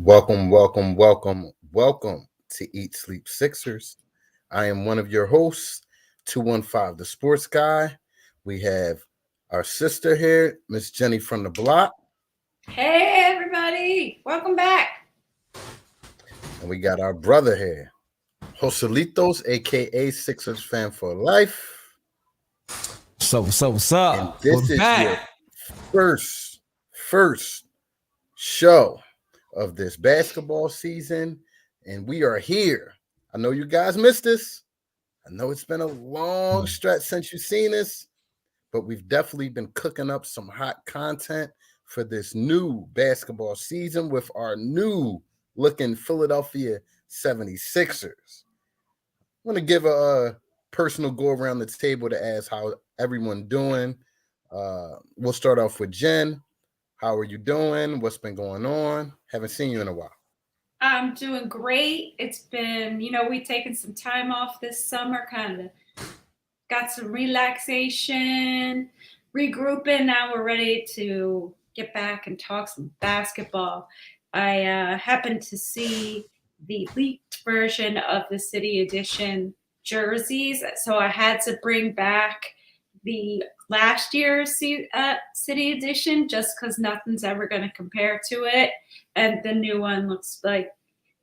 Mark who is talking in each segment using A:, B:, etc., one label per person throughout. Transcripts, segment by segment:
A: Welcome to Eat Sleep Sixers. I am one of your hosts, 215 the Sports Guy. We have our sister here, Miss Jenny from the block.
B: Hey everybody, welcome back.
A: And we got our brother here, Joselitos, aka Sixers fan for life.
C: What's up?
A: And this
C: We're
A: is
C: back.
A: your first show of this basketball season, and we are here. I know you guys missed this. I know it's been a long stretch since you've seen this, but we've definitely been cooking up some hot content for this new basketball season with our new looking Philadelphia 76ers. I'm going to give a personal go around the table to ask how everyone doing. We'll start off with Jen. How are you doing? What's been going on? Haven't seen you in a while.
B: I'm doing great. It's been, we've taken some time off this summer, kind of got some relaxation, regrouping. Now we're ready to get back and talk some basketball. I happened to see the leaked version of the City Edition jerseys, so I had to bring back the last year's City Edition just because nothing's ever going to compare to it. And the new one looks like,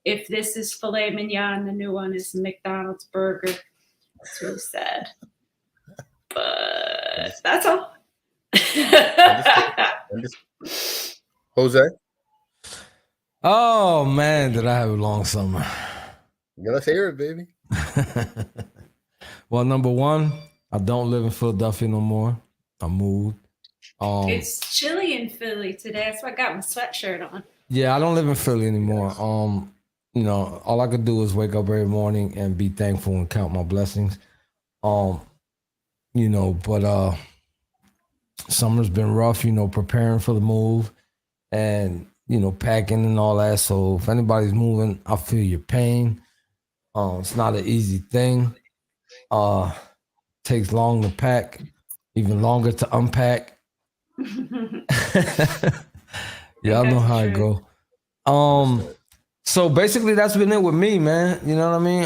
B: if this is filet mignon, the new one is McDonald's burger. That's what he said. But that's all.
A: Jose?
C: Oh man, did I have a long summer?
A: Yeah, let's hear it, baby.
C: Well, number one, I don't live in Philadelphia no more. I moved.
B: It's chilly in Philly today. That's why I got my sweatshirt on.
C: Yeah, I don't live in Philly anymore. All I could do is wake up every morning and be thankful and count my blessings. But summer's been rough, preparing for the move and, packing and all that. So if anybody's moving, I feel your pain. It's not an easy thing. Takes long to pack, even longer to unpack. Y'all know how it go. So basically that's been it with me, man. You know what I mean?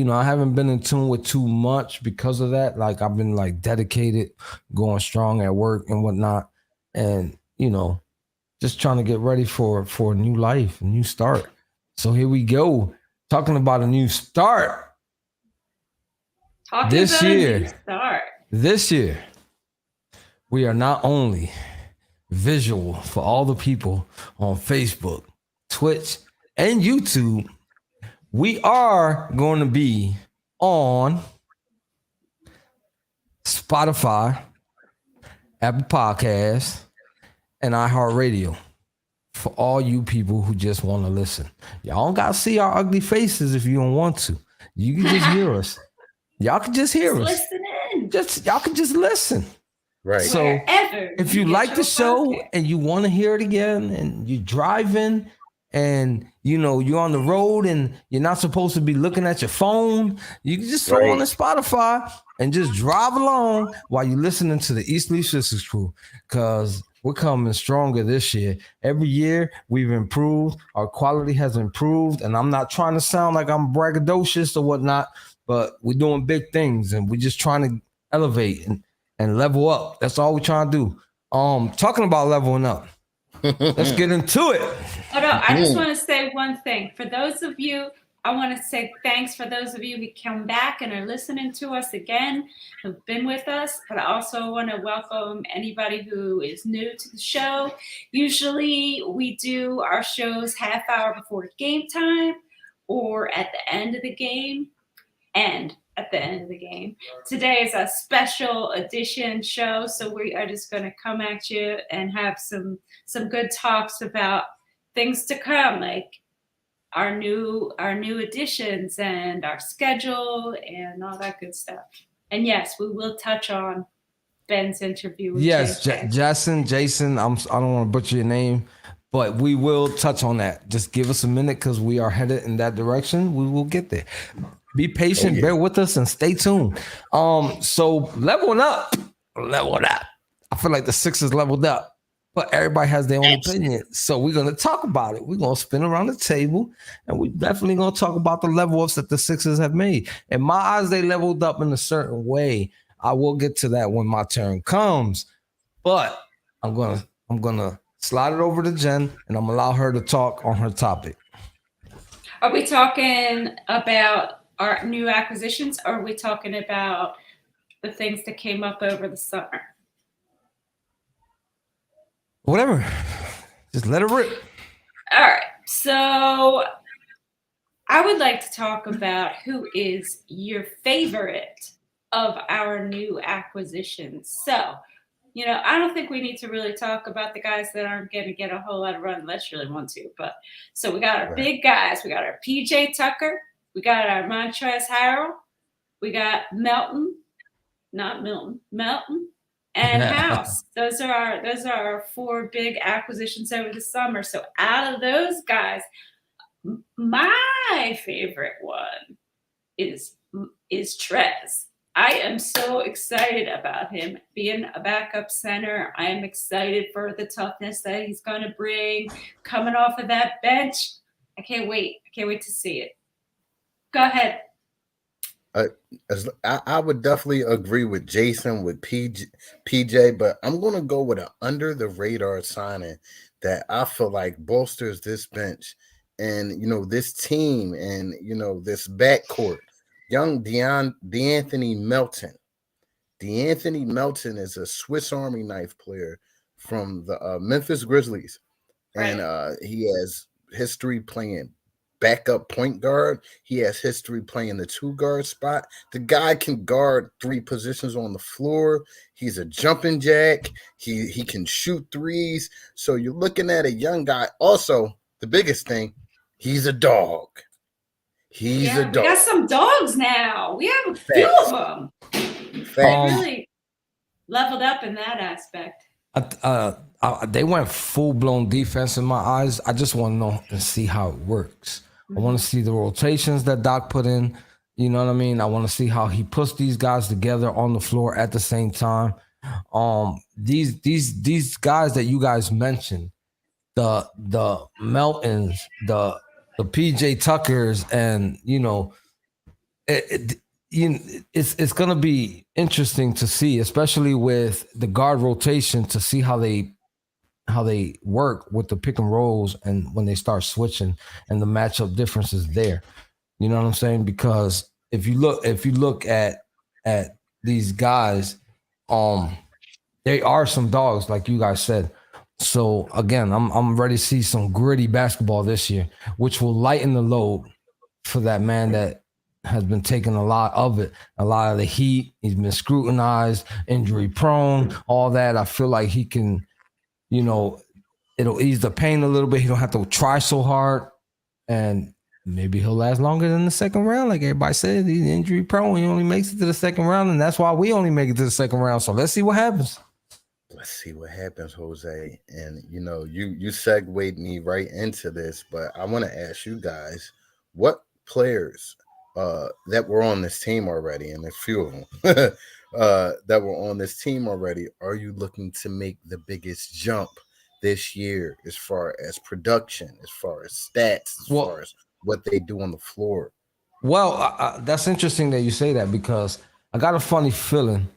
C: I haven't been in tune with too much because of that. Like I've been like dedicated, going strong at work and whatnot. And, just trying to get ready for a new life, a new start. So here we go. Talking about a new start. This year, we are not only visual for all the people on Facebook, Twitch, and YouTube. We are going to be on Spotify, Apple Podcasts, and iHeartRadio for all you people who just want to listen. Y'all don't got to see our ugly faces if you don't want to. You can just hear us. Y'all can just hear us.
B: Listen in.
C: Y'all can just listen.
A: Right.
C: So if you like the show and you want to hear it again and you're driving and you're on the road and you're not supposed to be looking at your phone, you can just throw on the Spotify and just drive along while you're listening to the East Sleep Sisters crew, because we're coming stronger this year. Every year we've improved. Our quality has improved. And I'm not trying to sound like I'm braggadocious or whatnot, but we're doing big things and we're just trying to elevate and level up. That's all we're trying to do. Talking about leveling up. Let's get into it.
B: Oh, no, I just want to say one thing. For those of you, I want to say thanks for those of you who come back and are listening to us again, who've been with us. But I also want to welcome anybody who is new to the show. Usually we do our shows half hour before game time or at the end of the game. Today is a special edition show, so we are just going to come at you and have some good talks about things to come, like our new editions and our schedule and all that good stuff. And yes, we will touch on Ben's interview with
C: Jason. I don't want to butcher your name, but we will touch on that. Just give us a minute because we are headed in that direction. We will get there. Be patient, bear with us, and stay tuned. So leveling up. I feel like the Sixers leveled up. but everybody has their own opinion. So we're going to talk about it. We're going to spin around the table, and we're definitely going to talk about the level ups that the Sixers have made. In my eyes, they leveled up in a certain way. I will get to that when my turn comes, but I'm gonna slide it over to Jen, and I'm gonna allow her to talk on her topic.
B: Are we talking about our new acquisitions, or are we talking about the things that came up over the summer?
C: Whatever. Just let it rip.
B: All right. So I would like to talk about who is your favorite of our new acquisitions. So, I don't think we need to really talk about the guys that aren't going to get a whole lot of run unless you really want to. But so we got our big guys. We got our PJ Tucker. We got our Montrezl Harrell. We got Melton and House. Those are our 4 big acquisitions over the summer. So out of those guys, my favorite one is Trez. I am so excited about him being a backup center. I am excited for the toughness that he's going to bring coming off of that bench. I can't wait. I can't wait to see it. Go ahead.
A: I would definitely agree with Jason, with PJ, but I'm going to go with an under the radar signing that I feel like bolsters this bench and, this team and, this backcourt. Young DeAnthony Melton. DeAnthony Melton is a Swiss Army knife player from the Memphis Grizzlies. And he has history playing backup point guard. He has history playing the 2-guard spot. The guy can guard 3 positions on the floor. He's a jumping jack. He can shoot threes. So you're looking at a young guy. Also, the biggest thing, he's a dog. He's a dog.
B: We got some dogs now. We have a few of them. They really leveled up in that aspect.
C: They went full-blown defense in my eyes. I just want to know and see how it works. I want to see the rotations that Doc put in. You know what I mean? I want to see how he puts these guys together on the floor at the same time. These guys that you guys mentioned, the Meltons, the PJ Tuckers, and it's gonna be interesting to see, especially with the guard rotation, to see how they work with the pick and rolls and when they start switching and the matchup differences there. You know what I'm saying? Because if you look at these guys, they are some dogs, like you guys said. So again, I'm ready to see some gritty basketball this year, which will lighten the load for that man that has been taking a lot of it, a lot of the heat. He's been scrutinized, injury prone, all that. I feel like he can, it'll ease the pain a little bit. He don't have to try so hard, and maybe he'll last longer than the second round. Like everybody said, he's injury prone. He only makes it to the second round, and that's why we only make it to the second round. So let's see what happens.
A: Let's see what happens, Jose. And you segued me right into this, but I want to ask you guys, what players that were on this team already, and a few of them that were on this team already, are you looking to make the biggest jump this year as far as production, as far as stats, as far as what they do on the floor?
C: Well, that's interesting that you say that, because I got a funny feeling,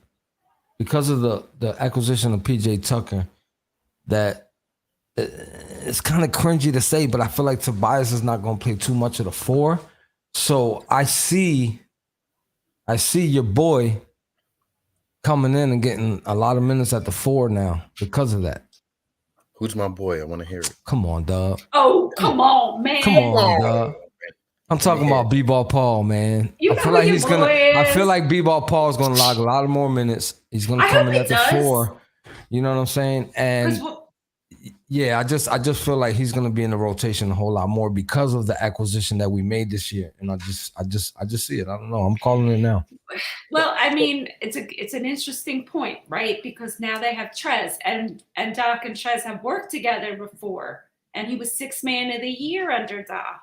C: because of the acquisition of PJ Tucker, that it's kind of cringy to say, but I feel like Tobias is not going to play too much of the 4. So I see your boy coming in and getting a lot of minutes at the 4 now because of that.
A: Who's my boy? I want to hear it.
C: Come on, dog.
B: Oh, come on, man.
C: Come on, dog. I'm talking about B-Ball Paul, man. I feel like B-Ball Paul is gonna log a lot of more minutes. He's gonna come in at the 4. You know what I'm saying? And yeah, I just feel like he's gonna be in the rotation a whole lot more because of the acquisition that we made this year. And I just see it. I don't know. I'm calling it now.
B: Well, I mean, it's an interesting point, right? Because now they have Trez, and Doc and Trez have worked together before, and he was 6th man of the year under Doc.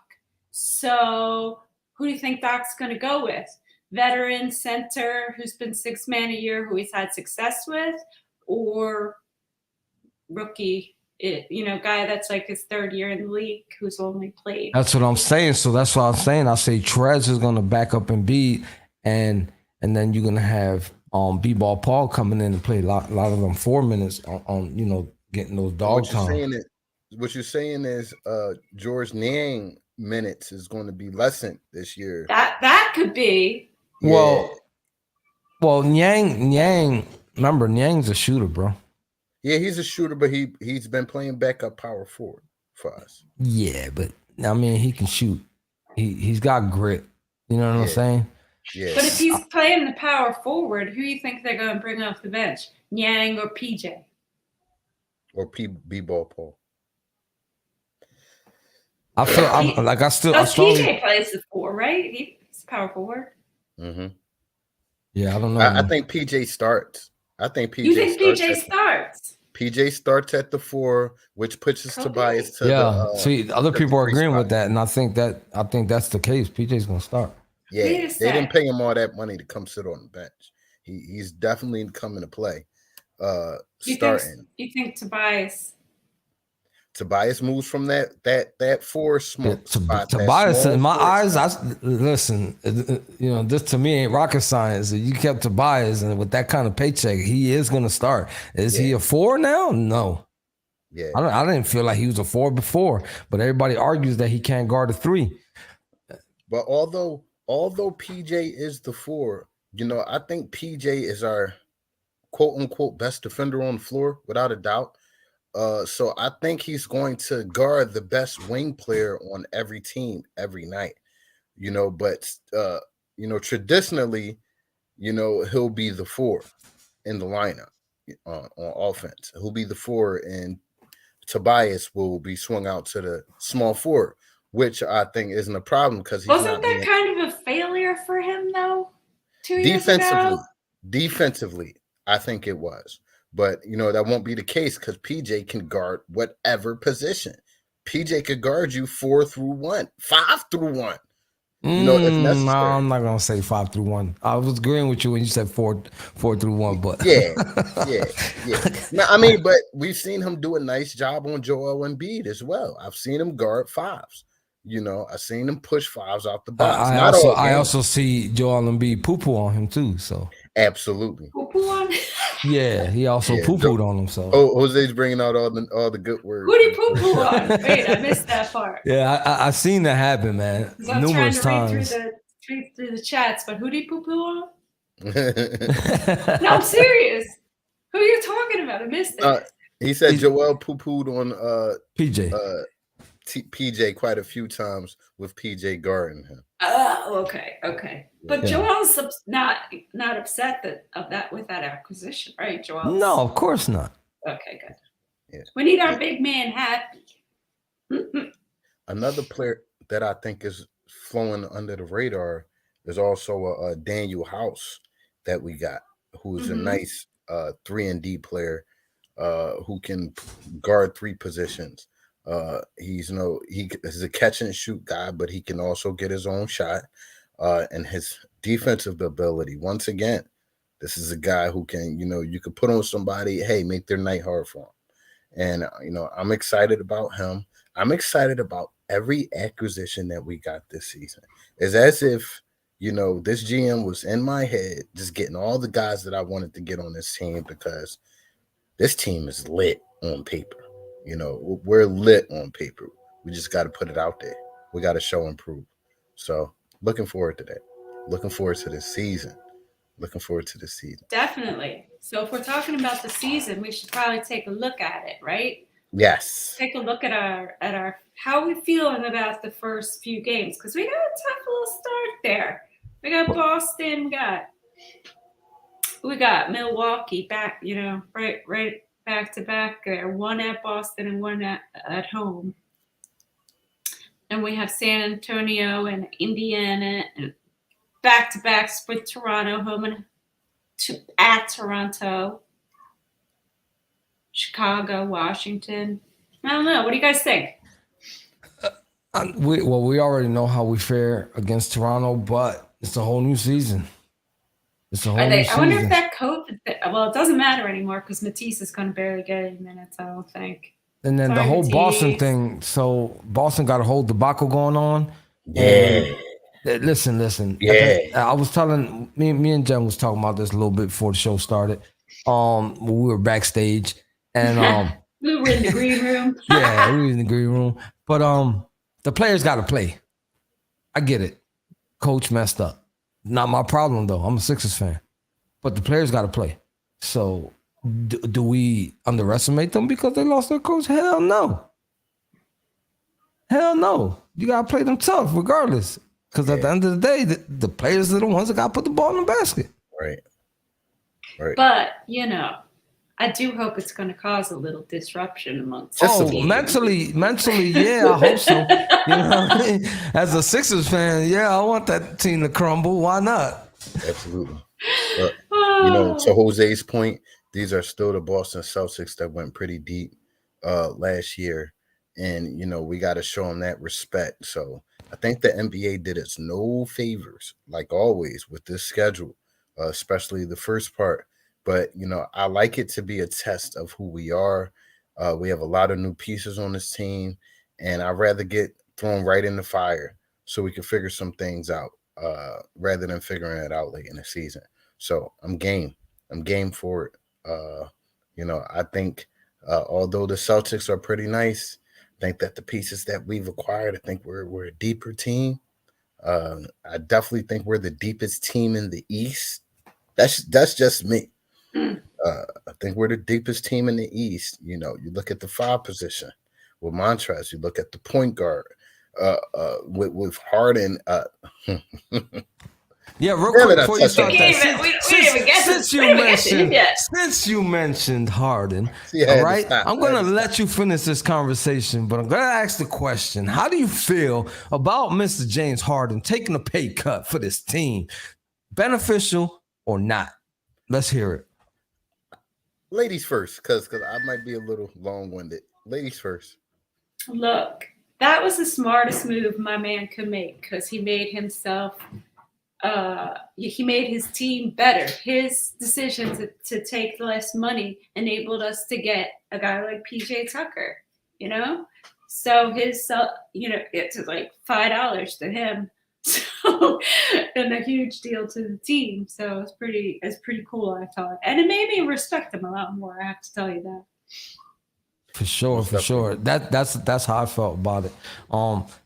B: So who do you think Doc's going to go with? Veteran center who's been 6th man a year, who he's had success with, or rookie, guy that's like his third year in the league who's only played.
C: That's what I'm saying. So that's what I'm saying. I say Trez is gonna back up Embiid, and then you're gonna have B-ball Paul coming in and play a lot of them 4 minutes on getting those dog time.
A: What you're saying is George Niang minutes is going to be lessened this year.
B: That could be.
C: Yeah. Well, Niang. Remember, Niang's a shooter, bro.
A: Yeah, he's a shooter, but he's been playing backup power forward for us.
C: Yeah, but I mean, he can shoot. He's got grit. You know what I'm saying?
A: Yeah.
B: But if he's playing the power forward, who do you think they're going to bring off the bench? Niang or PJ?
A: Or B-ball Paul.
C: I feel
B: PJ plays the 4, right? He's power forward.
A: Mm-hmm.
C: Yeah, I don't know.
A: I think PJ starts. I think PJ.
B: You think PJ starts?
A: PJ starts at the 4, which pushes Tobias to the.
C: See, other people are agreeing with that, and I think that's the case. PJ's gonna start.
A: Yeah, they didn't pay him all that money to come sit on the bench. He's definitely coming to play. Starting.
B: You think
A: Tobias moves from that 4 spot.
C: Tobias, in my eyes, listen. This to me ain't rocket science. You kept Tobias, and with that kind of paycheck, he is going to start. Is he a 4 now? No.
A: Yeah,
C: I didn't feel like he was a 4 before, but everybody argues that he can't guard a 3.
A: But although PJ is the 4, I think PJ is our quote unquote best defender on the floor without a doubt. So I think he's going to guard the best wing player on every team every night, but traditionally, he'll be the 4 in the lineup on offense. He'll be the 4, and Tobias will be swung out to the small 4, which I think isn't a problem because
B: wasn't that kind of a failure for him though? 2 years ago?
A: Defensively, I think it was. But, that won't be the case because PJ can guard whatever position. PJ could guard you 4 through 1, 5 through 1. If necessary.
C: No, I'm not going to say 5 through 1. I was agreeing with you when you said 4 through 1, but.
A: Yeah. No, I mean, but we've seen him do a nice job on Joel Embiid as well. I've seen him guard 5s. I've seen him push 5s out the box.
C: I also see Joel Embiid poo-poo on him too, so.
A: Absolutely.
B: Poo-poo on him?
C: Yeah, he also poo-pooed on himself.
A: Oh, Jose's bringing out all the good words.
B: Who did he poo-poo on? Wait, I missed that part.
C: Yeah, I seen that happen, man. Numerous times.
B: Read through the chats, but who did he poo-poo on? No, I'm serious. Who are you talking about? I missed it.
A: He said Joel poo-pooed on
C: PJ.
A: PJ quite a few times with PJ guarding him.
B: Okay. But Joel's not upset with that acquisition, right? Joel?
C: No, of course not.
B: Okay, good.
A: Yeah.
B: We need our big man happy.
A: Another player that I think is flowing under the radar is also a Daniel House that we got, who is a nice 3-and-D player who can guard 3 positions. He is a catch and shoot guy, but he can also get his own shot. And his defensive ability, once again, this is a guy who can, you could put on somebody, hey, make their night hard for him. And, I'm excited about him. I'm excited about every acquisition that we got this season. It's as if, this GM was in my head, just getting all the guys that I wanted to get on this team because this team is lit on paper. We're lit on paper. We just got to put it out there. We got to show and prove. So looking forward to that. Looking forward to this season.
B: Definitely. So if we're talking about the season, we should probably take a look at it, right?
A: Yes.
B: Take a look at our how we feeling about the first few games because we got a tough little start there. We got Boston. We got Milwaukee back. Right. Back to back there, one at Boston and one at home. And we have San Antonio and Indiana and back to backs with Toronto, home and at Toronto, Chicago, Washington. I don't know. What do you guys think?
C: We already know how we fare against Toronto, but it's a whole new season.
B: I wonder if that COVID. Well, it doesn't matter anymore because Matisse is going to barely get any minutes, I don't think.
C: And then the
B: Sorry,
C: whole Boston
B: Matisse.
C: thing. So Boston got a whole debacle going on.
A: Yeah.
C: And listen.
A: Yeah.
C: I was telling me and Jen was talking about this a little bit before the show started. We were backstage, and
B: we were in the green room.
C: yeah, we were in the green room. But the players got to play. I get it. Coach messed up. Not my problem though. I'm a Sixers fan, but the players got to play. So do we underestimate them because they lost their coach? Hell no. Hell no. You got to play them tough regardless. Because at the end of the day, the players are the ones that got to put the ball in the basket.
A: Right.
B: But, I do hope it's going to cause a little disruption amongst
C: mentally, yeah, I hope so. You know what I mean? As a Sixers fan, yeah, I want that team to crumble. Why not?
A: Absolutely. But, to Jose's point, these are still the Boston Celtics that went pretty deep last year. And, we got to show them that respect. So I think the NBA did us no favors, like always, with this schedule, especially the first part. But, I like it to be a test of who we are. We have a lot of new pieces on this team, and I'd rather get thrown right in the fire so we can figure some things out rather than figuring it out late in the season. So I'm game. I'm game for it. I think although the Celtics are pretty nice, I think that the pieces that we've acquired, I think we're a deeper team. I definitely think we're the deepest team in the East. That's just me. I think we're the deepest team in the East. You look at the 5 position with Montrezl. You look at the point guard with Harden.
C: Yeah, real quick before you start that, since you mentioned Harden, all right, I'm going to let you finish this conversation, but I'm going to ask the question: how do you feel about Mr. James Harden taking a pay cut for this team? Beneficial or not? Let's hear it.
A: Ladies first, because I might be a little long-winded. Ladies first.
B: Look, that was the smartest move my man could make because he made himself. He made his team better. His decision to take less money enabled us to get a guy like PJ Tucker. So his it's like $5 to him. So, and a huge deal to the team. So it's pretty cool, I thought. And it made me respect him a lot more, I have to tell you that.
C: For sure. That's how I felt about it.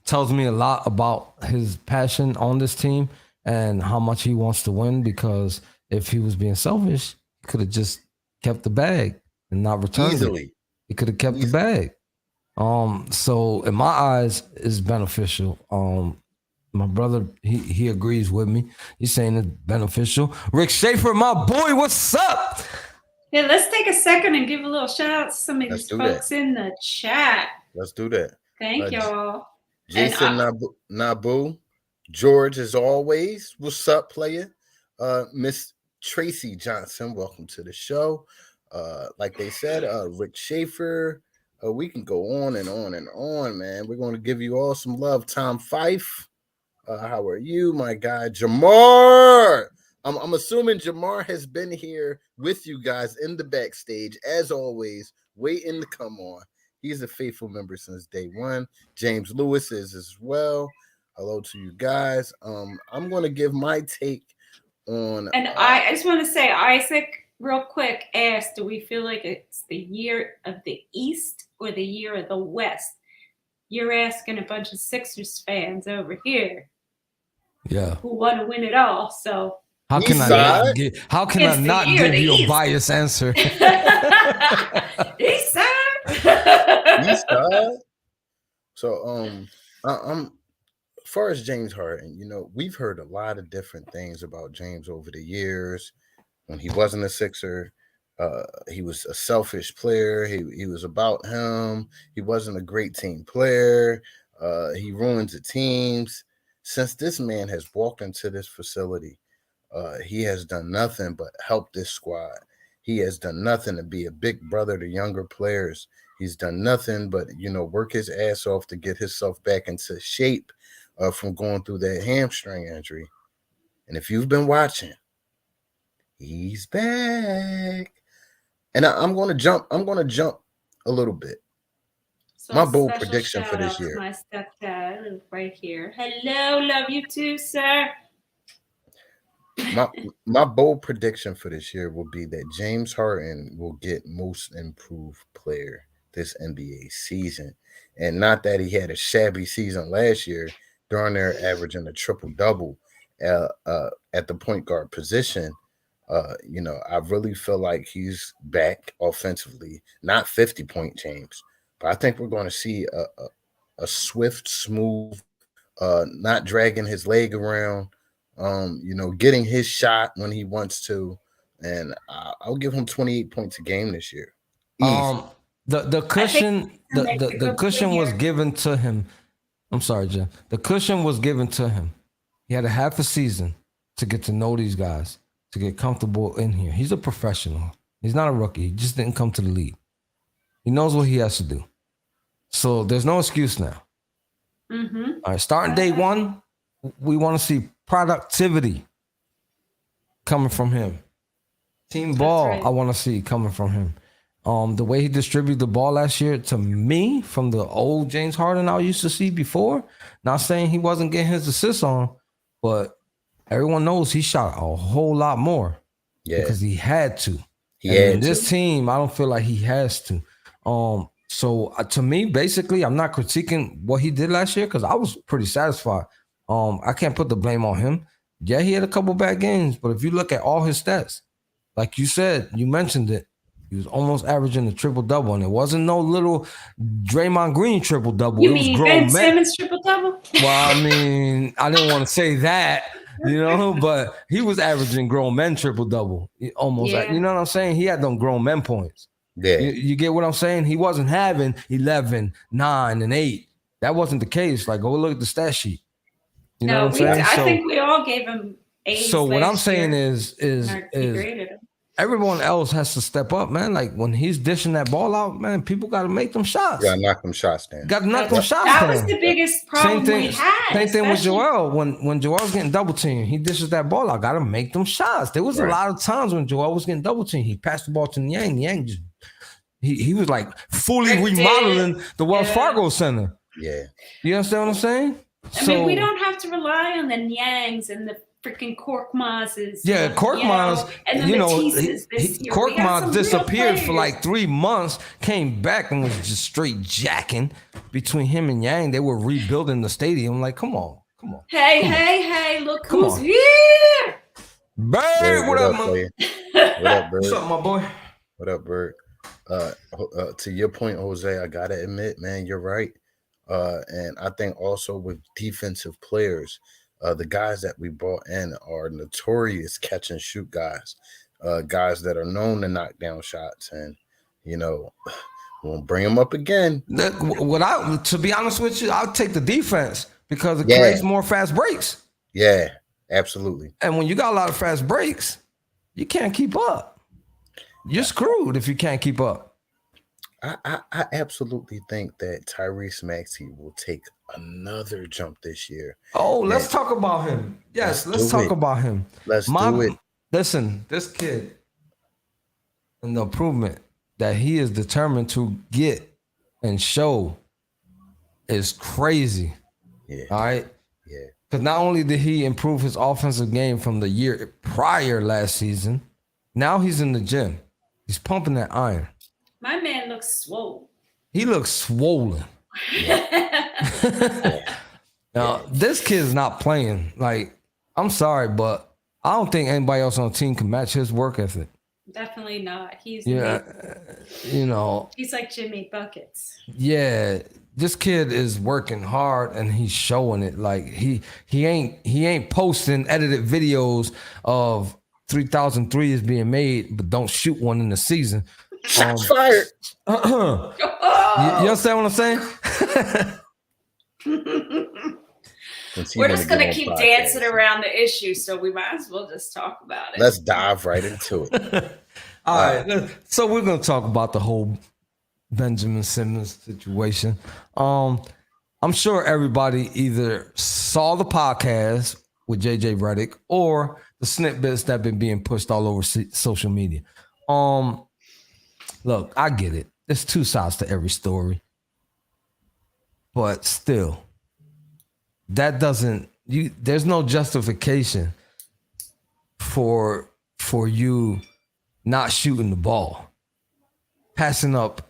C: Tells me a lot about his passion on this team and how much he wants to win, because if he was being selfish, he could have just kept the bag and not returned it. He could have kept the bag. So in my eyes, it's beneficial. My brother, he agrees with me. He's saying it's beneficial. Rick Schaefer, my boy, what's up?
B: Yeah, let's take a second and give a little shout out to some of these folks in the chat.
A: Let's do that.
B: Thank y'all.
A: Jason Nabu, George, as always. What's up, player? Miss Tracy Johnson, welcome to the show. Like they said, Rick Schaefer. We can go on and on and on, man. We're going to give you all some love. Tom Fife. How are you, my guy? Jamar. I'm assuming Jamar has been here with you guys in the backstage, as always, waiting to come on. He's a faithful member since day one. James Lewis is as well. Hello to you guys. I'm going to give my take on... And
B: I just want to say, Isaac, real quick, asked, do we feel like it's the year of the East or the year of the West? You're asking a bunch of Sixers fans over here.
C: Yeah.
B: Who want to win it all, so...
C: How can I not give you a biased answer?
B: East side.
A: East side. So as far as James Harden, we've heard a lot of different things about James over the years. When he wasn't a Sixer, he was a selfish player. He was about him. He wasn't a great team player. He ruins the teams. Since this man has walked into this facility, he has done nothing but help this squad. He has done nothing to be a big brother to younger players. He's done nothing but, work his ass off to get himself back into shape from going through that hamstring injury. And if you've been watching, He's back. And I'm gonna jump a little bit.
B: So
A: My
B: a
A: bold
B: special
A: prediction for
B: shout
A: this
B: out to
A: year.
B: my stepdad right here. Hello, love you too, sir.
A: My bold prediction for this year will be that James Harden will get most improved player this NBA season. And not that he had a shabby season last year, during there averaging a triple-double at the point guard position. I really feel like he's back offensively, not 50-point James, but I think we're going to see a swift, smooth, not dragging his leg around, getting his shot when he wants to. And I'll give him 28 points a game this year. Easy.
C: The cushion the cushion was
B: player.
C: given to him. I'm sorry, Jim. The cushion was given to him. He had a half a season to get to know these guys, to get comfortable in here. He's a professional. He's not a rookie. He just didn't come to the league. He knows what he has to do. So there's no excuse now.
B: Mm-hmm.
C: All right, starting day one, we want to see productivity coming from him. Team ball,
B: right.
C: I want to see coming from him. The way he distributed the ball last year, to me, from the old James Harden I used to see before, not saying he wasn't getting his assists on, but everyone knows he shot a whole lot more because he had to. This team, I don't feel like he has to. So to me, basically, I'm not critiquing what he did last year because I was pretty satisfied. I can't put the blame on him. Yeah, he had a couple bad games, but if you look at all his stats, like you said, you mentioned it, he was almost averaging a triple-double, and it wasn't no little Draymond Green triple-double.
B: You mean Ben Simmons triple-double?
C: Well, I mean, I didn't want to say that, but he was averaging grown men triple-double. Almost, you know what I'm saying? He had them grown men points.
A: Yeah.
C: You get what I'm saying? He wasn't having 11, 9, and 8. That wasn't the case. Like, go look at the stat sheet. You know what I'm saying?
B: I think we all gave him A's.
C: So what I'm saying is
B: graded him.
C: Everyone else has to step up, man. Like when he's dishing that ball out, man, people got to make them shots.
A: Got to knock them shots down.
C: Got to knock them shots
B: down.
C: That
B: was the biggest problem we had.
C: Same thing with Joel. When Joel's getting double teamed, he dishes that ball out. Got to make them shots. There was a lot of times when Joel was getting double teamed. He passed the ball to Niang. Niang just he was like fully remodeling the Wells Fargo Center.
A: Yeah.
C: You understand what I'm saying?
B: I mean, we don't have to rely on the Niangs and the freaking Korkmazes.
C: Yeah, Korkmaz, Korkmaz disappeared for like 3 months, came back and was just straight jacking between him and Yang. They were rebuilding the stadium. Like, come on.
B: Hey, look who's here.
C: Bird, what up, man?
A: What up, Bird?
C: What's up, my boy?
A: What up, Bird? To your point, Jose, I gotta admit, man, you're right. And I think also with defensive players, the guys that we brought in are notorious catch and shoot guys, guys that are known to knock down shots, and we'll bring them up again.
C: To be honest with you, I'll take the defense because it creates more fast breaks.
A: Yeah, absolutely.
C: And when you got a lot of fast breaks, you can't keep up. You're screwed if you can't keep up.
A: I absolutely think that Tyrese Maxey will take another jump this year.
C: Oh, let's talk about him. Yes, let's talk about him.
A: Let's do it.
C: Listen, this kid and the improvement that he is determined to get and show is crazy.
A: Yeah.
C: All right?
A: Yeah.
C: Because not only did he improve his offensive game from the year prior last season, now he's in the gym. He's pumping that iron.
B: My man looks swole.
C: He looks swollen. Now, this kid's not playing. Like, I'm sorry, but I don't think anybody else on the team can match his work ethic.
B: Definitely not. He's
C: He's
B: like Jimmy Buckets.
C: Yeah, this kid is working hard and he's showing it. Like he ain't posting edited videos of 3,003 is being made, but don't shoot one in the season.
A: Shots fired.
C: You understand what I'm saying?
B: We're just going to keep dancing around the issue, so we might as well just talk about it.
A: Let's dive right into it.
C: All right. So we're going to talk about the whole Benjamin Simmons situation. I'm sure everybody either saw the podcast with JJ Redick or the snippets that been being pushed all over social media. Look, I get it. There's two sides to every story, but still, that doesn't. There's no justification for you not shooting the ball, passing up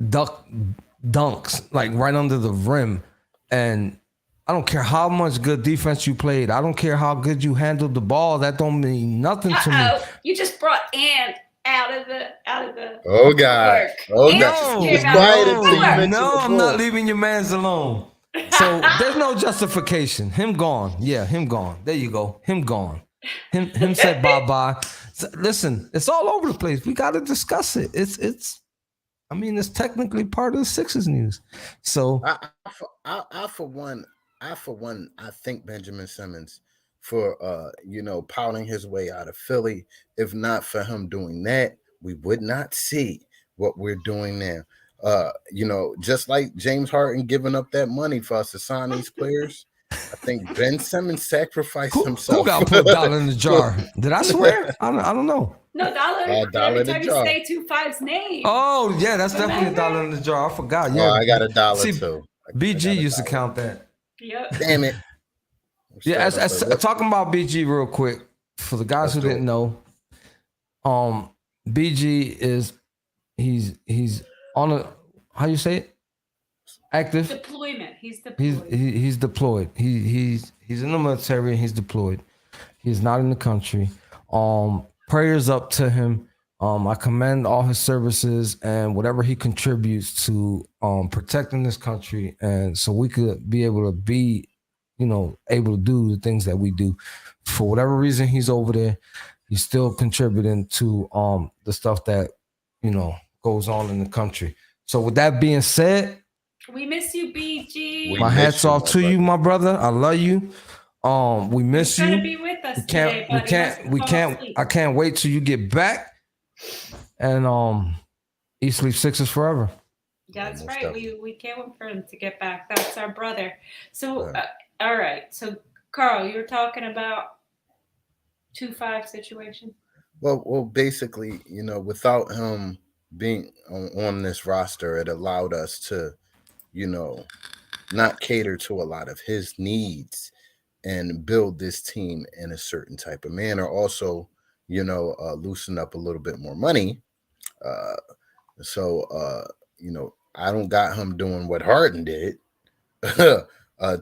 C: dunks like right under the rim, and I don't care how much good defense you played. I don't care how good you handled the ball. That don't mean nothing to me.
B: You just brought Ant out of the.
A: Oh God!
B: Work.
A: Oh
B: Ant
A: God!
B: just came out of the work.
C: No, I'm not leaving your man's alone. So there's no justification. Him gone. Yeah, him gone. There you go. Him gone. Him said bye-bye. So, listen, it's all over the place. We got to discuss it. It's. I mean, it's technically part of the Sixers news. So
A: I for one, I think Benjamin Simmons for pouting his way out of Philly. If not for him doing that, we would not see what we're doing now. Just like James Harden giving up that money for us to sign these players, I think Ben Simmons sacrificed himself.
C: Who got put $1 in the jar? Did I swear? I don't know.
B: No, $1.
A: $1
B: Every
A: in the
B: time you
A: jar.
B: say 25's name.
C: Oh yeah, that's definitely $1 in the jar. I forgot. Yeah,
A: I got $1
C: See,
A: too.
C: BG used to count that.
B: Yep.
A: Damn it.
C: Yeah, as talking about BG real quick for the guys who didn't know. BG is he's on a, how you say it? Active
B: Deployment. He's deployed.
C: He's deployed. He's in the military and he's deployed. He's not in the country. Prayers up to him. I commend all his services and whatever he contributes to protecting this country, and so we could be able to be, able to do the things that we do. For whatever reason, he's over there. He's still contributing to the stuff that goes on in the country. So with that being said,
B: we miss you, BG.
C: My hats off to you, my brother. I love you. We miss you.
B: Be with us
C: I can't wait till you get back. And he sleeps Sixers forever.
B: That's right. We can't wait for him to get back. That's our brother. So all right. So Carl, you were talking about 2-5 situation.
A: Well, basically, without him being on this roster, it allowed us to, not cater to a lot of his needs and build this team in a certain type of manner. Also, loosen up a little bit more money. So I don't got him doing what Harden did,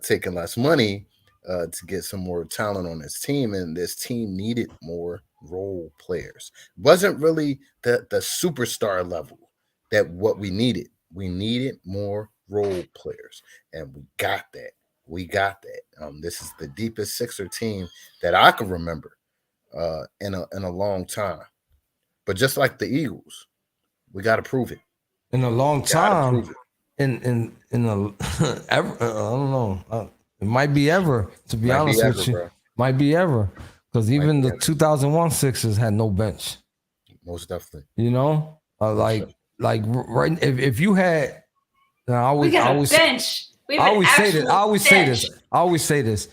A: taking less money to get some more talent on his team. And this team needed more role players. It wasn't really the superstar level that what we needed. We needed more role players, and we got that. This is the deepest Sixer team that I can remember in a long time. But just like the Eagles, we got to prove it.
C: In a long time, in a ever, I don't know. It might be ever. To be honest with you, bro. Might be ever, because even the 2001 Sixers had no bench.
A: Most definitely.
C: Like right. If you had, I always
B: bench.
C: I always say this.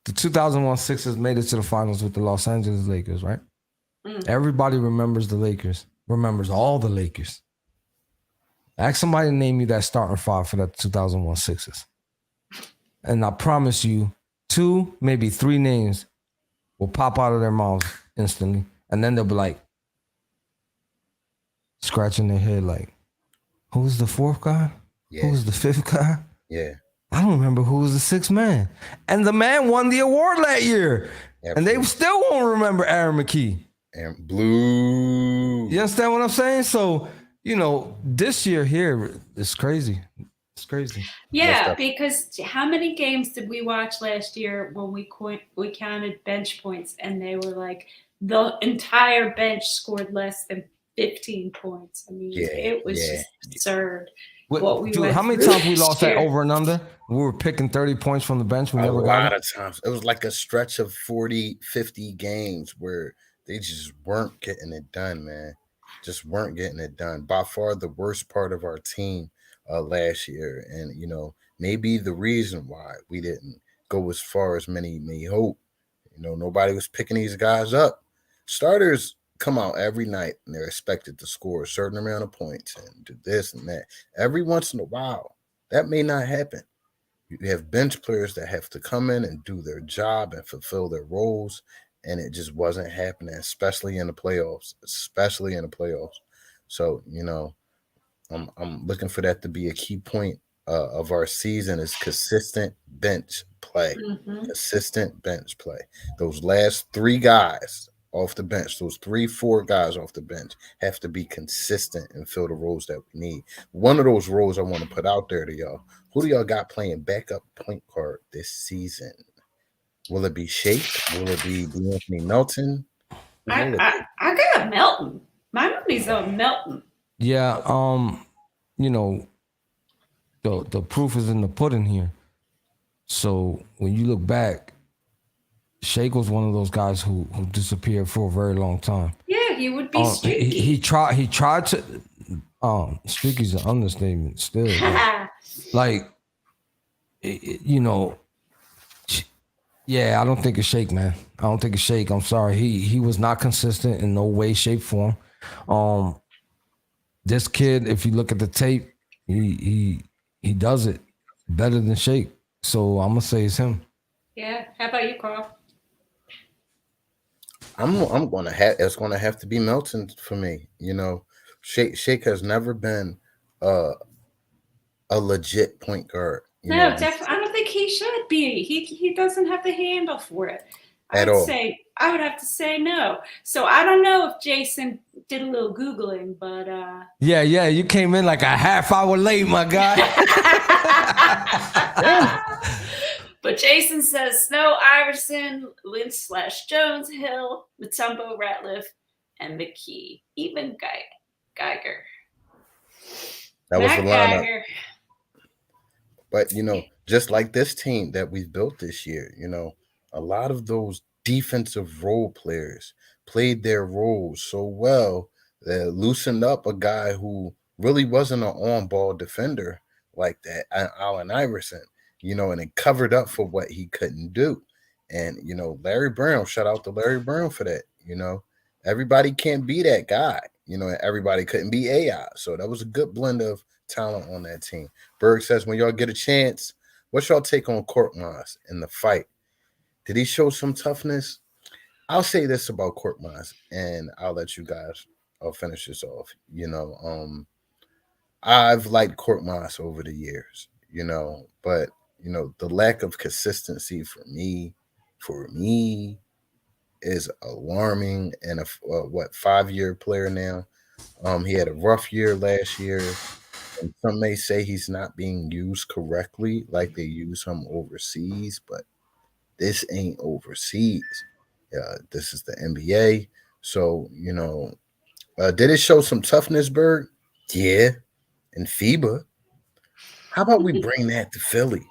C: The 2001 Sixers made it to the finals with the Los Angeles Lakers, right? Everybody remembers the Lakers, remembers all the Lakers. Ask somebody to name you that starting five for that 2001 Sixers. And I promise you, 2, maybe 3 names will pop out of their mouths instantly. And then they'll be like, scratching their head like, who's the 4th guy? Yeah. Who's the 5th guy?
A: Yeah.
C: I don't remember who was the 6th man. And the man won the award that year. Absolutely. And they still won't remember Aaron McKee.
A: And blue.
C: You understand what I'm saying? So, this year here is crazy. It's crazy.
B: Yeah, because how many games did we watch last year when we counted bench points and they were like the entire bench scored less than 15 points? I mean, it was just absurd.
C: How many times we lost that over and under? We were picking 30 points from the bench. We never got it.
A: A lot of times. It was like a stretch of 40, 50 games where they just weren't getting it done, man. Just weren't getting it done. By far the worst part of our team last year. And, maybe the reason why we didn't go as far as many may hope You know, nobody was picking these guys up. Starters come out every night and they're expected to score a certain amount of points and do this and that. Every once in a while, that may not happen. You have bench players that have to come in and do their job and fulfill their roles, and it just wasn't happening, especially in the playoffs. Especially in the playoffs. So, you know, I'm looking for that to be a key point of our season is consistent bench play.
B: Mhm.
A: Consistent bench play. Those last three guys off the bench, those 3-4 guys off the bench have to be consistent and fill the roles that we need. One of those roles I want to put out there to y'all. Who do y'all got playing backup point guard this season? Will it be Shake? Will it be Anthony Melton? Who will it be?
B: I got Melton. My money's on Melton.
C: Yeah, you know, the proof is in the pudding here. So when you look back, Shake was one of those guys who disappeared for a very long time.
B: Yeah, he would be streaky.
C: He tried to streaky's an understatement still. Like you know, yeah, I don't think it's Shake, man. I don't think it's Shake. I'm sorry. He was not consistent in no way, shape, form. This kid, if you look at the tape, he does it better than Shake. So I'm gonna say it's him.
B: Yeah. How about you, Carl?
A: I'm gonna have it's gonna have to be Melton for me. You know, Shake has never been a legit point guard.
B: No, definitely. I don't think he should be. He doesn't have the handle for it.
A: At all.
B: I would have to say no. So I don't know if Jason did a little Googling, but
C: Yeah, you came in like a half hour late, my guy.
B: But Jason says Snow, Iverson, Lynch/Jones, Hill, Mutombo, Ratliff, and McKee. Even Geiger.
A: That was the
B: Matt
A: lineup.
B: Geiger.
A: But, you know, just like this team that we've built this year, you know, a lot of those defensive role players played their roles so well that loosened up a guy who really wasn't an on-ball defender like that, Allen Iverson, you know, and it covered up for what he couldn't do. And, you know, Larry Brown, shout out to Larry Brown for that. You know, everybody can't be that guy, you know, and everybody couldn't be AI. So that was a good blend of talent on that team. Berg says, when y'all get a chance, what's y'all take on Korkmaz in the fight? Did he show some toughness? I'll say this about Korkmaz, and I'll let you guys finish this off. You know, I've liked Korkmaz over the years, you know, but, you know, the lack of consistency for me is alarming. And a 5-year player now. He had a rough year last year. And some may say he's not being used correctly, like they use him overseas, but this ain't overseas. This is the NBA. So, you know, did it show some toughness, Berg? Yeah. And FIBA. How about we bring that to Philly,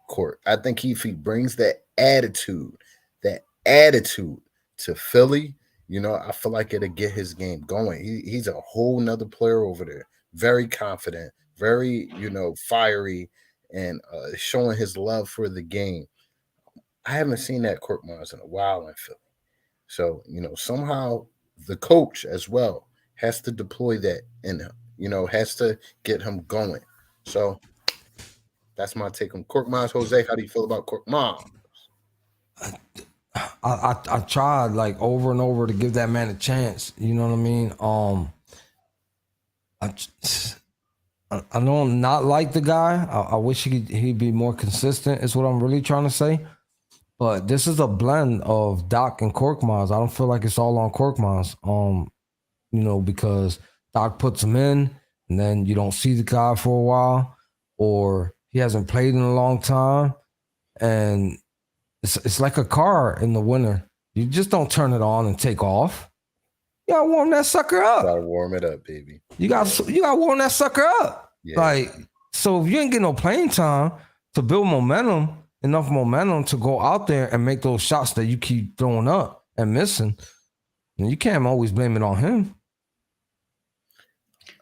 A: Court? I think if he brings that attitude to Philly, you know, I feel like it'll get his game going. He's a whole nother player over there. Very confident, very, you know, fiery, and showing his love for the game. I haven't seen that Korkmaz in a while in Philly. So, you know, somehow the coach as well has to deploy that in him, you know, has to get him going. So that's my take on Korkmaz. Jose, how do you feel about Korkmaz?
C: I tried like over and over to give that man a chance. You know what I mean? I don't not like the guy. I wish he'd be more consistent. Is what I'm really trying to say. But this is a blend of Doc and Korkmaz. I don't feel like it's all on Korkmaz. You know, because Doc puts him in, and then you don't see the guy for a while, or he hasn't played in a long time, and it's like a car in the winter. You just don't turn it on and take off. You gotta warm that sucker up.
A: Gotta warm it up, baby.
C: You gotta warm that sucker up.
A: Yeah.
C: Like, so if you ain't getting no playing time to build enough momentum to go out there and make those shots that you keep throwing up and missing, and you can't always blame it on him.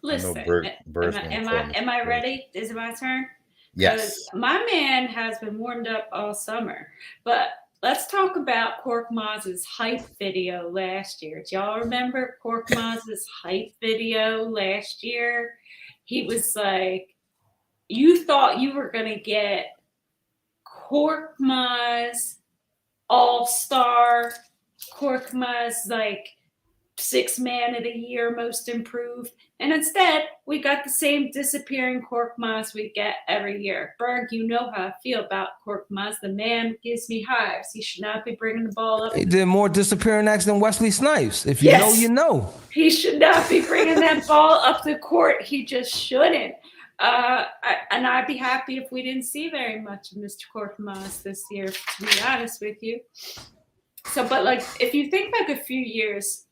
B: Listen, am I ready? Is it my turn?
A: Yes.
B: My man has been warmed up all summer, but let's talk about Korkmaz's hype video last year. Do y'all remember Korkmaz's hype video last year? He was like, you thought you were going to get Korkmaz all-star, Korkmaz like 6th man of the year, most improved. And instead, we got the same disappearing Korkmaz we get every year. Berg, you know how I feel about Korkmaz. The man gives me hives. He should not be bringing the ball up.
C: He did more disappearing acts than Wesley Snipes. If you know, you know.
B: He should not be bringing that ball up the court. He just shouldn't. And I'd be happy if we didn't see very much of Mr. Korkmaz this year, to be honest with you. So, but like, if you think back a few years,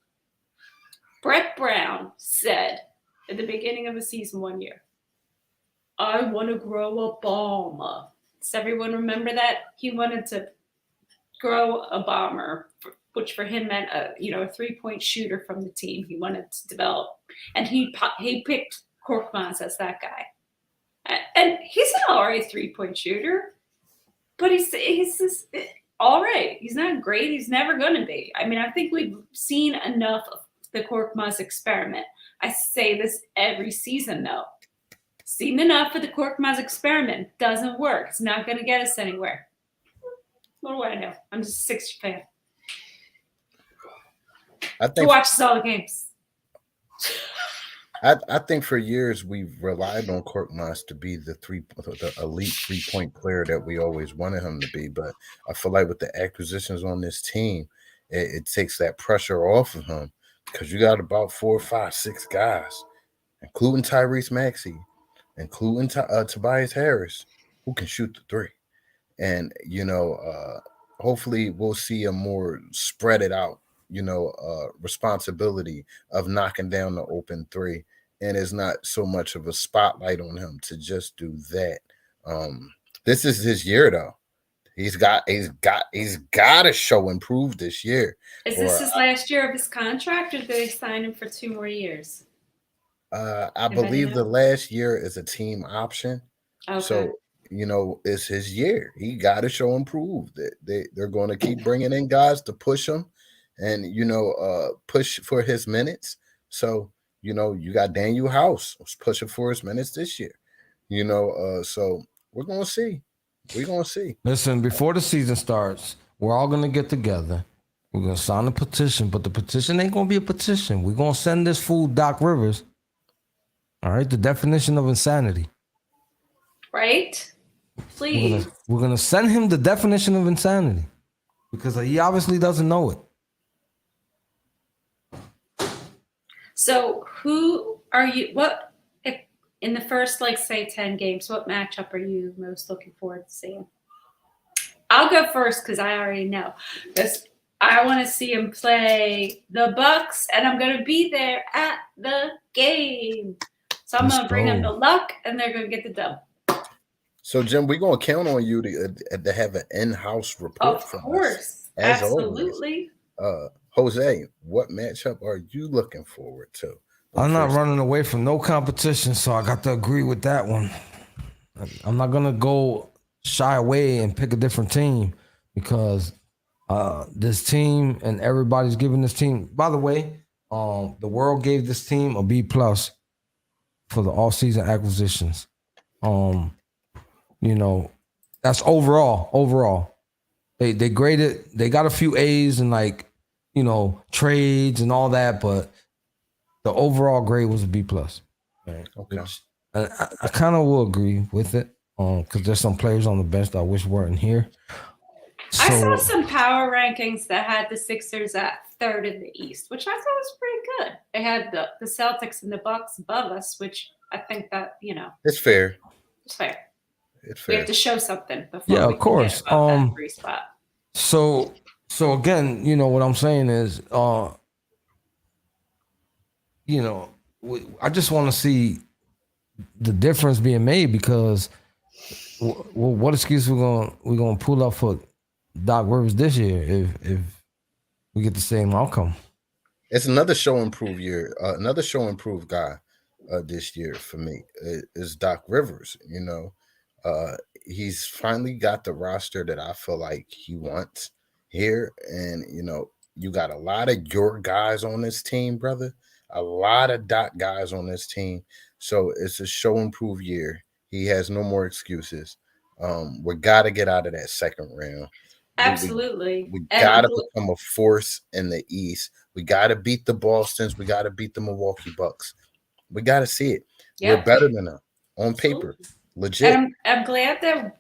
B: Brett Brown said at the beginning of the season one year, I want to grow a bomber. Does everyone remember that? He wanted to grow a bomber, which for him meant a 3-point shooter from the team he wanted to develop. And he picked Korkmaz as that guy. And he's an all right 3-point shooter, but he's just all right. He's not great. He's never going to be. I mean, I think we've seen enough of the Korkmaz experiment. I say this every season, though. Seen enough of the Korkmaz experiment. Doesn't work. It's not going to get us anywhere. What do I know? I'm just a Sixers fan.
A: I think
B: who watches all the games.
A: I think for years we've relied on Korkmaz to be the elite 3-point player that we always wanted him to be. But I feel like with the acquisitions on this team, it takes that pressure off of him. Because you got about 4, 5, 6 guys, including Tyrese Maxey, including Tobias Harris, who can shoot the 3. And, hopefully we'll see a more spread it out, responsibility of knocking down the open 3. And it's not so much of a spotlight on him to just do that. This is his year, though. He's got to show improve this year.
B: Is this his last year of his contract, or do they sign him for 2 more years?
A: I believe the last year is a team option.
B: Okay.
A: So, it's his year. He got to show improve. They're going to keep bringing in guys to push him and, push for his minutes. So, you got Daniel House was pushing for his minutes this year. So we're going to see. We're going to see.
C: Listen, before the season starts, we're all going to get together. We're going to sign a petition, but the petition ain't going to be a petition. We're going to send this fool Doc Rivers. All right, the definition of insanity.
B: Right? Please.
C: We're going to send him the definition of insanity because he obviously doesn't know it.
B: So who are you? What in the first, say 10 games, what matchup are you most looking forward to seeing? I'll go first because I already know. Because I want to see him play the Bucks, and I'm going to be there at the game. So I'm going to bring them the luck, and they're going to get the dub.
A: So, Jim, we're going to count on you to have an in-house report.
B: Of course. Absolutely.
A: Jose, what matchup are you looking forward to?
C: I'm not running away from no competition, so I got to agree with that one. I'm not going to go shy away and pick a different team because this team and everybody's giving this team. By the way, the world gave this team a B+ for the off-season acquisitions. That's overall. They graded. They got a few A's and trades and all that, but the overall grade was a B+. Right.
A: Okay.
C: I kind of will agree with it because there's some players on the bench that I wish weren't here. So,
B: I saw some power rankings that had the Sixers at 3rd in the East, which I thought was pretty good. They had the Celtics and the Bucks above us, which I think that,
A: it's fair.
B: It's fair.
A: It's fair.
B: We have to show something before
C: yeah,
B: we
C: of course.
B: Get about that free spot.
C: So again, what I'm saying is, I just want to see the difference being made because what excuse we're gonna pull up for Doc Rivers this year if we get the same outcome?
A: It's another show improved year. Another show improved guy this year for me is Doc Rivers. He's finally got the roster that I feel like he wants. here, and you got a lot of your guys on this team, brother. A lot of Doc guys on this team. So it's a show and prove year. He has no more excuses. We got to get out of that second round.
B: Absolutely.
A: We got to become a force in the East. We got to beat the Bostons. We got to beat the Milwaukee Bucks. We got to see it. Yeah. We're better than them on paper. Legit.
B: And I'm glad that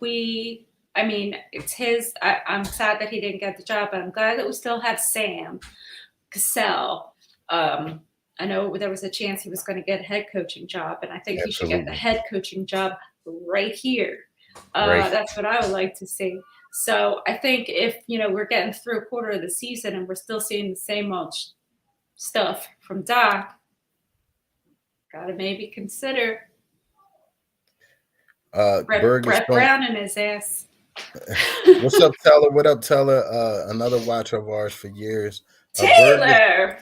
B: it's his. I'm sad that he didn't get the job, but I'm glad that we still have Sam Cassell. I know there was a chance he was going to get a head coaching job, and I think he should get the head coaching job right here. That's what I would like to see. So I think if, we're getting through a quarter of the season and we're still seeing the same old stuff from Doc, got to maybe consider Brett Brown in his ass.
A: What's up, Teller? What up, Teller? Another watcher of ours for years.
B: Taylor!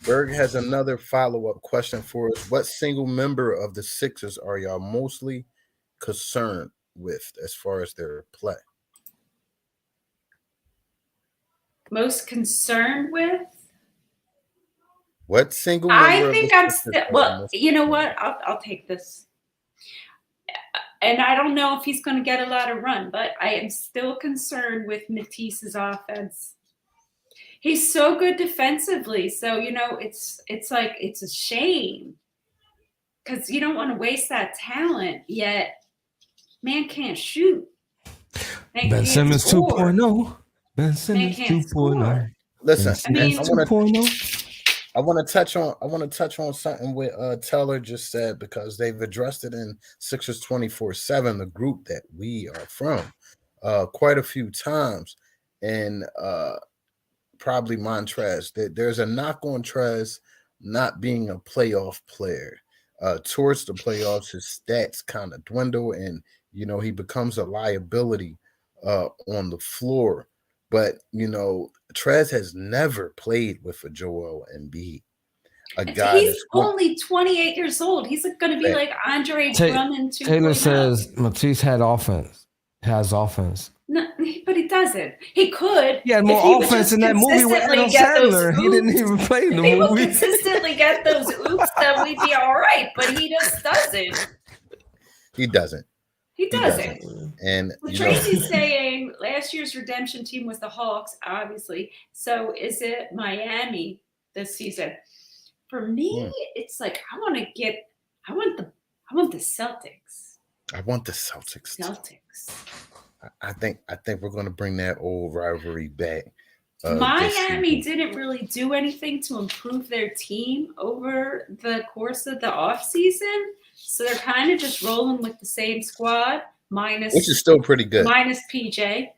A: Berg has another follow-up question for us. What single member of the Sixers are y'all mostly concerned with as far as their play?
B: Most concerned with?
A: What single member?
B: I think I'm still. Well, you know what? I'll take this. And I don't know if he's going to get a lot of run, but I am still concerned with Matisse's offense. He's so good defensively. So, it's like, it's a shame because you don't want to waste that talent, yet man can't shoot.
C: Ben Simmons 2.0. Ben Simmons 2.0.
A: Listen, I want to touch on something what Teller just said, because they've addressed it in Sixers 24/7, the group that we are from, quite a few times, and probably Montrez. There's a knock on Trez not being a playoff player. Towards the playoffs, his stats kind of dwindle, and he becomes a liability on the floor. But Trez has never played with a Joel Embiid.
B: He's only 28 years old. He's going to be like Andre Drummond.
C: Taylor says Matisse has offense.
B: No, but he doesn't. He could.
C: He had more offense in that movie with Adam Sandler. He didn't even play in the movie.
B: He would consistently get those oops, then we'd be all right. But he just doesn't.
A: He doesn't. And
B: Tracy's saying last year's redemption team was the Hawks, obviously. So is it Miami this season? For me, it's like I want the Celtics.
A: I want the Celtics. I think we're going to bring that old rivalry back.
B: Miami didn't really do anything to improve their team over the course of the offseason. So they're kind of just rolling with the same squad, which is
A: still pretty good.
B: Minus PJ.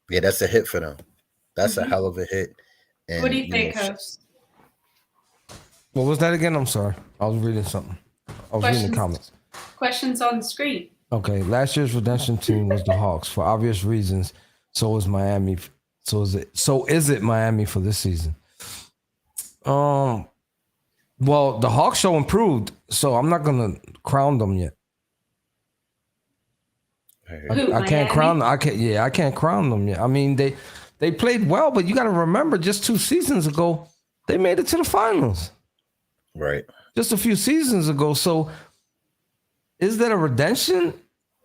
A: Yeah, that's a hit for them. That's a hell of a hit. And,
B: what do you think, host?
C: What was that again? I'm sorry. I was reading something. I was reading the comments.
B: Questions on the screen.
C: Okay. Last year's redemption team was the Hawks for obvious reasons. So is Miami. So is it Miami for this season? Well, the Hawks show improved, so I'm not gonna crown them yet. I can't crown them. I can't crown them yet. I mean, they played well, but you got to remember, just 2 seasons ago, they made it to the finals.
A: Right.
C: Just a few seasons ago. So, is that a redemption?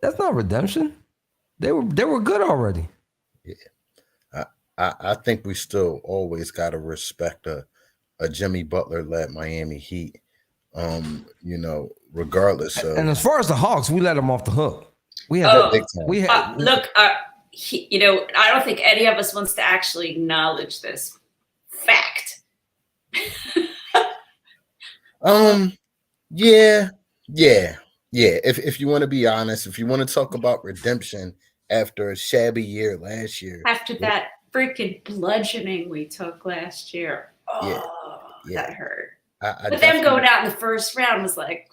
C: That's not redemption. They were good already.
A: Yeah, I think we still always got to respect a Jimmy Butler-led Miami Heat, regardless of.
C: And as far as the Hawks, we let them off the hook. We had
B: look, I don't think any of us wants to actually acknowledge this fact.
A: Yeah. If you want to be honest, if you want to talk about redemption after a shabby year last year,
B: after that freaking bludgeoning we took last year. That hurt. But them going out in the first round was like,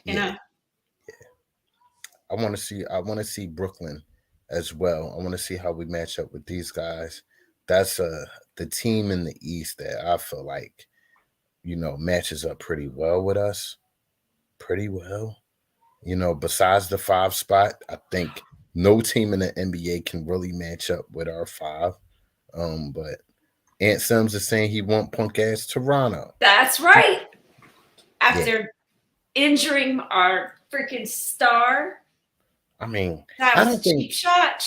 B: you know.
A: Yeah. I want to see Brooklyn as well. I want to see how we match up with these guys. That's the team in the East that I feel like, matches up pretty well with us. Pretty well. Besides the 5 spot, I think no team in the NBA can really match up with our 5. But Ant Sims is saying he want punk ass Toronto.
B: That's right. After injuring our freaking star.
A: I mean,
B: That was cheap shot.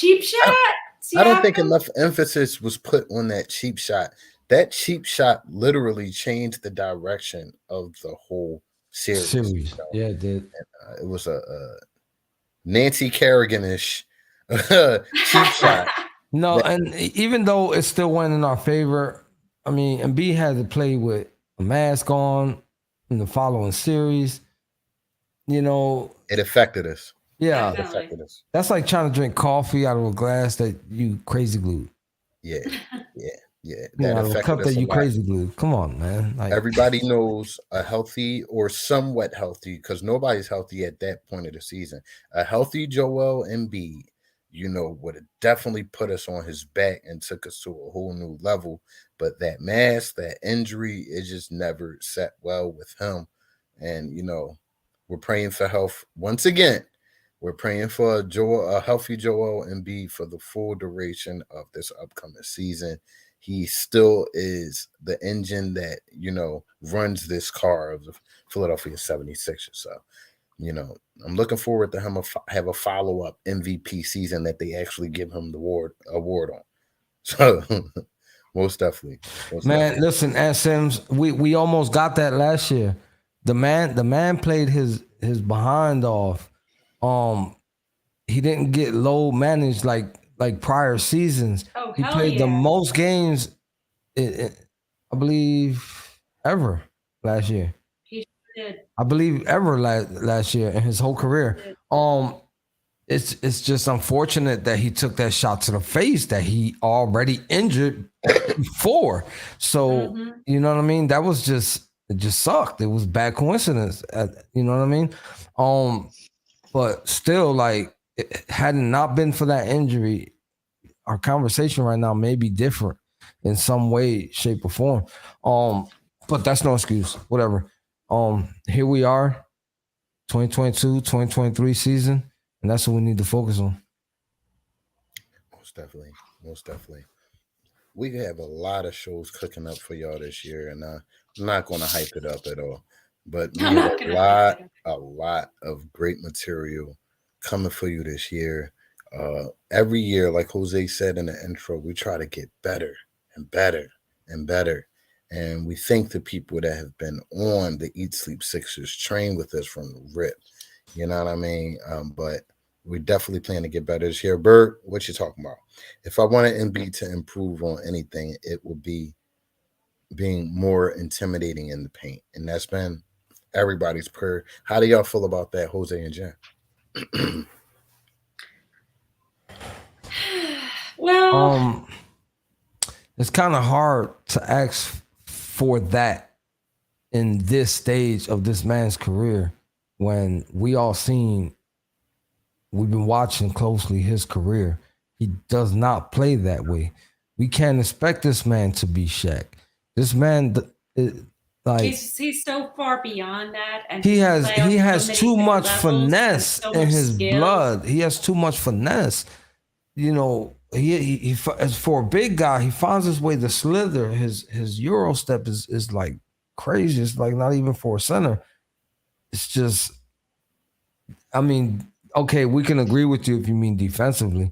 A: I don't think enough emphasis was put on that cheap shot. That cheap shot literally changed the direction of the whole series.
C: Yeah, it did.
A: It was a Nancy Kerrigan-ish cheap shot.
C: No, and even though it still went in our favor, I mean, Embiid had to play with a mask on in the following series. You know,
A: it affected us.
C: Yeah,
A: it affected us.
C: That's like trying to drink coffee out of a glass that you crazy glued.
A: Yeah.
C: That out of a cup that you crazy glued. Come on, man.
A: Like, everybody knows a healthy or somewhat healthy, because nobody's healthy at that point of the season. A healthy Joel Embiid, would have definitely put us on his back and took us to a whole new level. But that mask, that injury, it just never sat well with him. And, we're praying for health once again. We're praying for a healthy Joel Embiid for the full duration of this upcoming season. He still is the engine that, runs this car of the Philadelphia 76ers. So, I'm looking forward to him have a follow-up MVP season that they actually give him the award on. So, most definitely.
C: Listen, Ant Sims, we almost got that last year. The man played his behind off. He didn't get low managed like prior seasons. He played the most games, I believe, ever last year.
B: He did.
C: I believe ever last year in his whole career. It's just unfortunate that he took that shot to the face that he already injured before. So you know what I mean? That was it just sucked. It was bad coincidence. You know what I mean? But still, like, had it not been for that injury, our conversation right now may be different in some way, shape, or form. But that's no excuse. Whatever. Here we are, 2022, 2023 season, and that's what we need to focus on.
A: Most definitely. We have a lot of shows cooking up for y'all this year, and I'm not going to hype it up at all. But we have a lot of great material coming for you this year. Every year, like Jose said in the intro, we try to get better and better and better. And we thank the people that have been on the Eat Sleep Sixers train with us from the rip. You know what I mean? But we definitely plan to get better this year. Bert, what you talking about? If I wanted Embiid to improve on anything, it would be being more intimidating in the paint. And that's been everybody's prayer. How do y'all feel about that, Jose and Jen?
B: Well,
C: it's kind of hard to ask for that in this stage of this man's career when we've been watching closely his career. He does not play that way. We can't expect this man to be Shaq. This man,
B: he's so far beyond that, and
C: he has too much finesse in his blood. He has too much finesse. He for a big guy, he finds his way to slither. His Euro step is like crazy. It's like not even for a center. It's just, I mean, okay, we can agree with you if you mean defensively.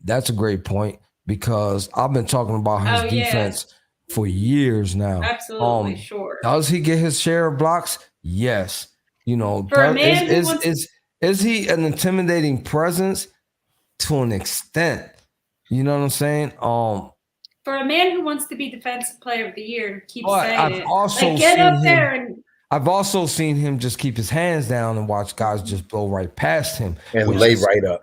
C: That's a great point because I've been talking about his defense for years now.
B: Absolutely, sure.
C: Does he get his share of blocks? Yes.
B: For a man
C: is he an intimidating presence? To an extent, you know what I'm saying?
B: For a man who wants to be Defensive Player of the Year, keep saying
C: I've also seen him just keep his hands down and watch guys just blow right past him
A: and lay it right up.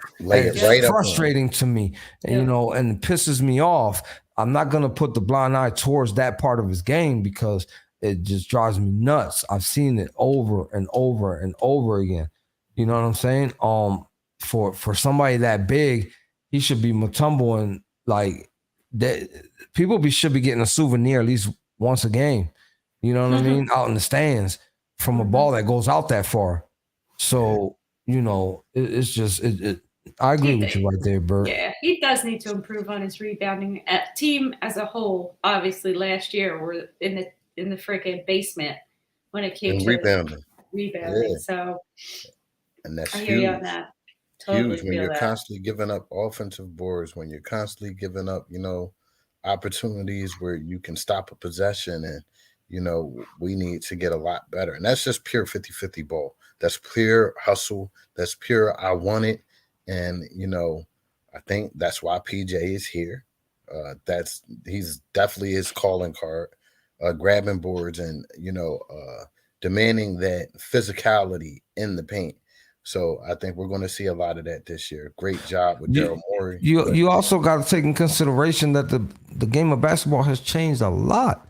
C: Frustrating to me, and it pisses me off. I'm not gonna put the blind eye towards that part of his game because it just drives me nuts. I've seen it over and over and over again. You know what I'm saying? For somebody that big, he should be Mutombo and like that. People should be getting a souvenir at least once a game. You know what I mean? Out in the stands from a ball that goes out that far. So it's just I agree with you right there, Bert.
B: Yeah, he does need to improve on his rebounding. Team as a whole, obviously, last year were in the freaking basement when it came
A: And
B: to
A: rebounding.
B: rebounding.
A: Yeah.
B: So
A: And that's
B: I hear you on
A: huge.
B: that. Totally
A: Huge when
B: feel
A: you're
B: that.
A: constantly giving up offensive boards, when you're constantly giving up, opportunities where you can stop a possession. And, we need to get a lot better. And that's just pure 50-50 ball. That's pure hustle. That's pure I want it. And, I think that's why PJ is here. He's definitely his calling card, grabbing boards and, demanding that physicality in the paint. So I think we're going to see a lot of that this year. Great job with Daryl Morey.
C: You also got to take in consideration that the game of basketball has changed a lot.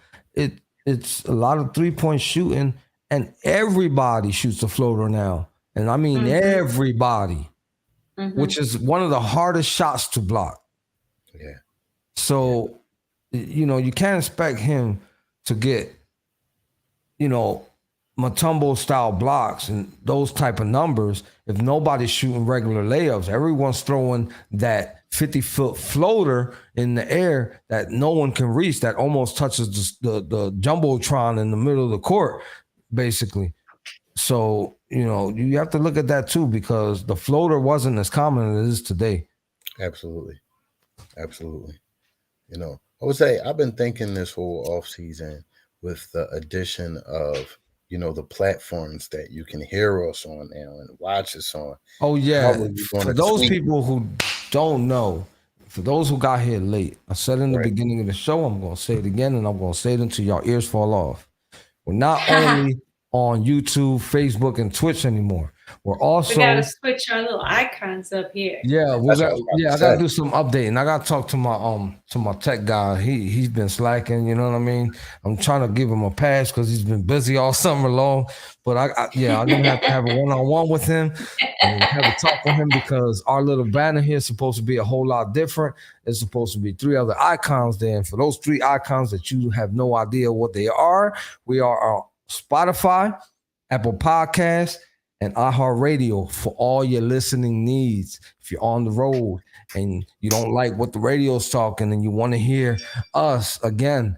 C: It's a lot of 3-point shooting, and everybody shoots a floater now. And I mean everybody, which is one of the hardest shots to block.
A: Yeah.
C: So, you can't expect him to get, Mutombo style blocks and those type of numbers if nobody's shooting regular layups. Everyone's throwing that 50-foot floater in the air that no one can reach, that almost touches the jumbotron in the middle of the court, basically. So, you have to look at that too, because the floater wasn't as common as it is today.
A: Absolutely. I would say I've been thinking this whole offseason with the addition of the platforms that you can hear us on now and watch us on.
C: Oh, yeah. For those people who don't know, for those who got here late, I said in the beginning of the show, I'm going to say it again, and I'm going to say it until y'all ears fall off. We're not only on YouTube, Facebook, and Twitch anymore. We
B: gotta switch our little icons up here.
C: Yeah, I gotta do some updating. I gotta talk to my tech guy. He's been slacking, you know what I mean? I'm trying to give him a pass because he's been busy all summer long. But I'm gonna have to have a one-on-one with him and have a talk with him, because our little banner here is supposed to be a whole lot different. It's supposed to be 3 other icons there. And for those 3 icons that you have no idea what they are, we are on Spotify, Apple Podcasts, and iHeartRadio for all your listening needs. If you're on the road and you don't like what the radio's talking and you want to hear us again,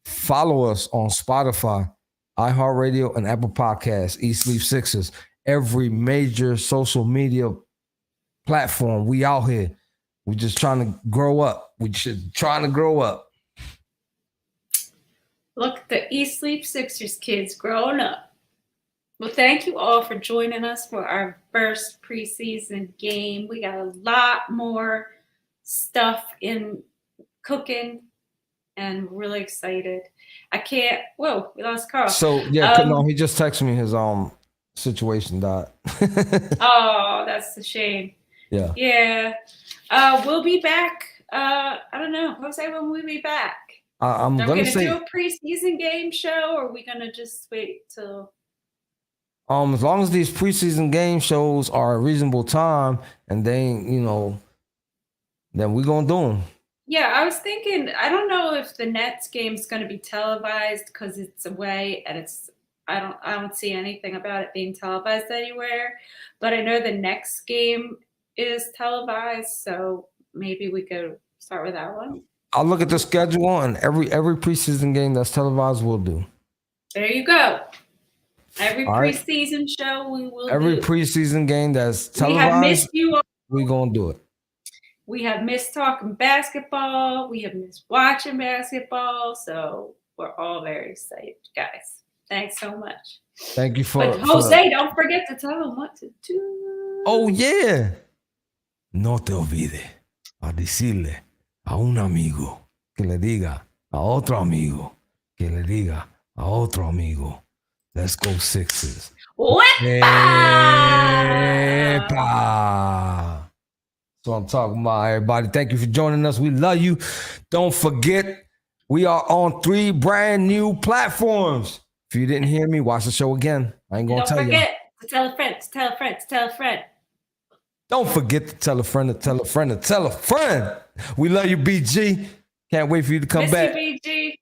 C: follow us on Spotify, iHeartRadio, and Apple Podcasts, Eat Sleep Sixers. Every major social media platform, we out here. We're just trying to grow up.
B: Look, the Eat Sleep Sixers kids growing up. Well, thank you all for joining us for our first preseason game. We got a lot more stuff in cooking, and we're really excited. Whoa, we lost Carl.
C: So, no, he just texted me his situation died.
B: Oh, that's a shame.
C: Yeah.
B: Yeah. We'll be back. I don't know. Jose, when will we be back?
C: I'm going to say,
B: do a preseason game show, or are we going to just wait till...
C: as long as these preseason game shows are a reasonable time, and then we're gonna do them.
B: Yeah, I was thinking. I don't know if the Nets game's going to be televised because it's away, and I don't see anything about it being televised anywhere. But I know the next game is televised, so maybe we could start with that one.
C: I'll look at the schedule, and every preseason game that's televised, we'll do.
B: There you go. Every preseason show we will
C: do. Preseason game that's televised, we have missed you all. We're going to do it.
B: We have missed talking basketball. We have missed watching basketball. So we're all very excited, guys. Thanks so much.
C: Thank you for...
B: But Jose, don't forget to tell them what to do.
C: Oh, yeah. No te olvides a decirle a un amigo que le diga a otro amigo que le diga a otro amigo. Let's go Sixers.
B: Wepa!
C: That's what I'm talking about, everybody. Thank you for joining us. We love you. Don't forget, we are on 3 brand new platforms. If you didn't hear me, watch the show again. I ain't going to tell you.
B: Don't forget to tell a friend, to tell a friend, to tell a friend.
C: Don't forget to tell a friend, to tell a friend, to tell a friend. We love you, BG. Can't wait for you to come back.
B: Miss you, BG.